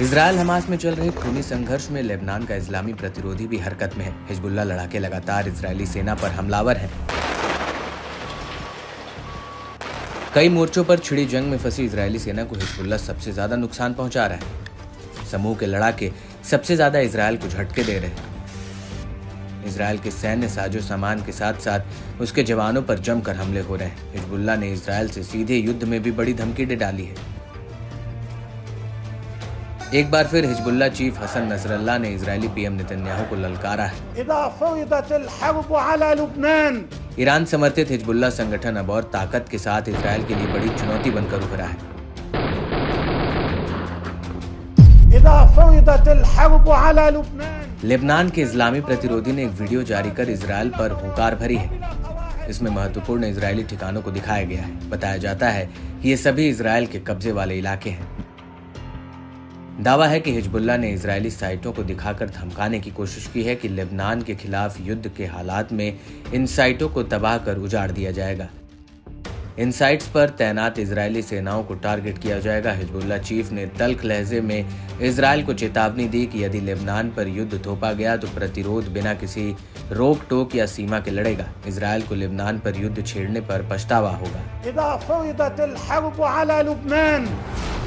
Israel Hamas में चल रहे खूनी संघर्ष में लेबनान का इस्लामी प्रतिरोधी भी हरकत में है। हिजबुल्लाह लड़ाके लगातार इजरायली सेना पर हमलावर हैं। कई मोर्चों पर छिड़ी जंग में फंसी इजरायली सेना को हिजबुल्लाह सबसे ज्यादा नुकसान पहुंचा रहा है। समूह के लड़ाके सबसे ज्यादा इजरायल को झटके दे रहे हैं। इजरायल के सैन्य साजो सामान के साथ साथ उसके जवानों पर जमकर हमले हो रहे हैं। हिजबुल्लाह ने इजरायल से सीधे युद्ध में भी बड़ी धमकी दे डाली है। एक बार फिर हिजबुल्लाह चीफ हसन नसरल्लाह ने इजरायली पीएम नेतन्याहू को ललकारा है। ईरान समर्थित हिजबुल्लाह संगठन अब और ताकत के साथ इजरायल के लिए बड़ी चुनौती बनकर उभरा है। लेबनान के इस्लामी प्रतिरोधी ने एक वीडियो जारी कर इजरायल पर हुंकार भरी है। इसमें महत्वपूर्ण इजरायली ठिकानों को दिखाया गया है। बताया जाता है कि ये सभी इजरायल के कब्जे वाले इलाके हैं। दावा है कि हिजबुल्लाह ने इजरायली साइटों को दिखाकर धमकाने की कोशिश की है कि लेबनान के खिलाफ युद्ध के हालात में इन साइटों को तबाह कर उजाड़ दिया जाएगा। इन साइट्स पर तैनात इजरायली सेनाओं को टारगेट किया जाएगा। हिजबुल्लाह चीफ ने तल्ख लहजे में इजरायल को चेतावनी दी कि यदि लेबनान पर युद्ध थोपा गया तो प्रतिरोध बिना किसी रोक टोक या सीमा के लड़ेगा। इजरायल को लेबनान पर युद्ध छेड़ने पर पछतावा होगा।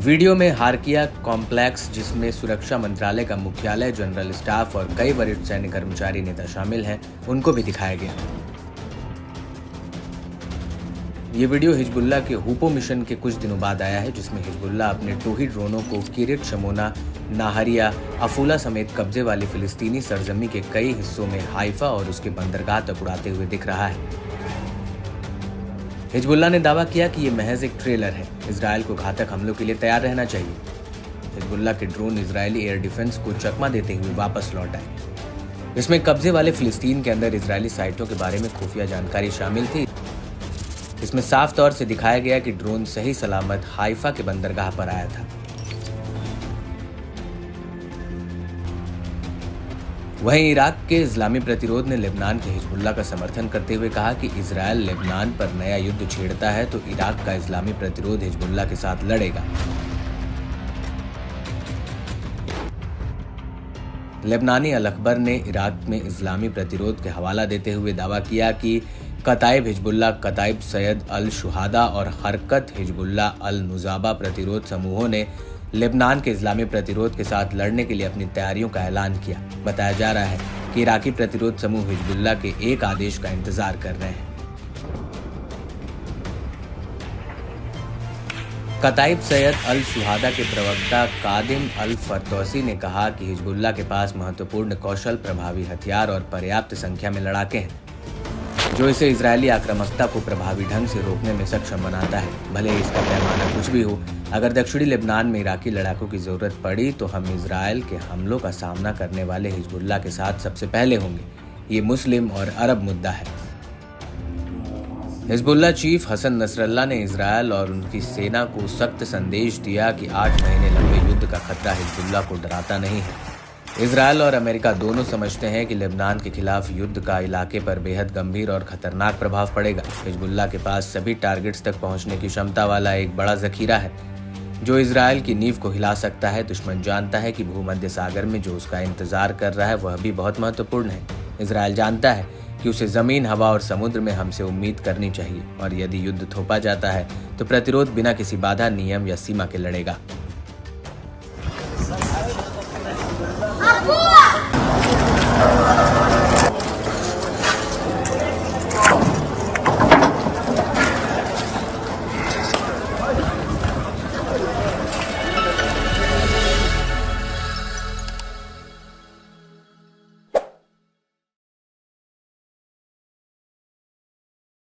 वीडियो में हारकिया कॉम्प्लेक्स, जिसमें सुरक्षा मंत्रालय का मुख्यालय, जनरल स्टाफ और कई वरिष्ठ सैन्य कर्मचारी नेता शामिल हैं, उनको भी दिखाया गया। ये वीडियो हिजबुल्लाह के हुपो मिशन के कुछ दिनों बाद आया है, जिसमें हिजबुल्लाह अपने टोही ड्रोनों को किरियत शमोना, नाहरिया, अफूला समेत कब्जे वाली फिलिस्तीनी सरजमी के कई हिस्सों में हाइफा और उसके बंदरगाह तक उड़ाते हुए दिख रहा है। हिजबुल्लाह ने दावा किया कि ये महज एक ट्रेलर है। इजरायल को घातक हमलों के लिए तैयार रहना चाहिए। हिजबुल्लाह के ड्रोन इजरायली एयर डिफेंस को चकमा देते हुए वापस लौट आए। इसमें कब्जे वाले फिलिस्तीन के अंदर इजरायली साइटों के बारे में खुफिया जानकारी शामिल थी। इसमें साफ तौर से दिखाया गया कि ड्रोन सही सलामत हाइफा के बंदरगाह पर आया था। वहीं इराक के इस्लामी प्रतिरोध ने लेबनान के हिजबुल्लाह का समर्थन करते हुए कहा कि इजरायल लेबनान पर नया युद्ध छेड़ता है तो इराक का इस्लामी प्रतिरोध हिजबुल्लाह के साथ लड़ेगा। लेबनानी अल अखबर ने इराक में इस्लामी प्रतिरोध के हवाला देते हुए दावा किया कि कताइब हिजबुल्लाह, कताइब सैयद अल शुहादा और हरकत हिजबुल्लाह अल नुजाबा प्रतिरोध समूहों ने लेबनान के इस्लामी प्रतिरोध के साथ लड़ने के लिए अपनी तैयारियों का ऐलान किया। बताया जा रहा है कि इराकी प्रतिरोध समूह हिजबुल्लाह के एक आदेश का इंतजार कर रहे हैं। कताइब सैयद अल शुहादा के प्रवक्ता कादिम अल फरदौसी ने कहा कि हिजबुल्लाह के पास महत्वपूर्ण कौशल, प्रभावी हथियार और पर्याप्त संख्या में लड़ाके हैं, जो इसे इजरायली आक्रामकता को प्रभावी ढंग से रोकने में सक्षम बनाता है। भले ही इसका पैमाना कुछ भी हो, अगर दक्षिणी लेबनान में इराकी लड़ाकों की जरूरत पड़ी तो हम इजरायल के हमलों का सामना करने वाले हिजबुल्लाह के साथ सबसे पहले होंगे। ये मुस्लिम और अरब मुद्दा है। हिजबुल्लाह चीफ हसन नसरल्लाह ने इजरायल और उनकी सेना को सख्त संदेश दिया कि 8 महीने लंबे युद्ध का खतरा हिजबुल्लाह को डराता नहीं है। इजरायल और अमेरिका दोनों समझते हैं कि लेबनान के खिलाफ युद्ध का इलाके पर बेहद गंभीर और खतरनाक प्रभाव पड़ेगा। हिजबुल्लाह के पास सभी टारगेट्स तक पहुंचने की क्षमता वाला एक बड़ा जखीरा है, जो इजरायल की नींव को हिला सकता है। दुश्मन जानता है कि भूमध्य सागर में जो उसका इंतजार कर रहा है वह भी बहुत महत्वपूर्ण है। इजरायल जानता है कि उसे जमीन, हवा और समुद्र में हमसे उम्मीद करनी चाहिए, और यदि युद्ध थोपा जाता है तो प्रतिरोध बिना किसी बाधा, नियम या सीमा के लड़ेगा। Abuela!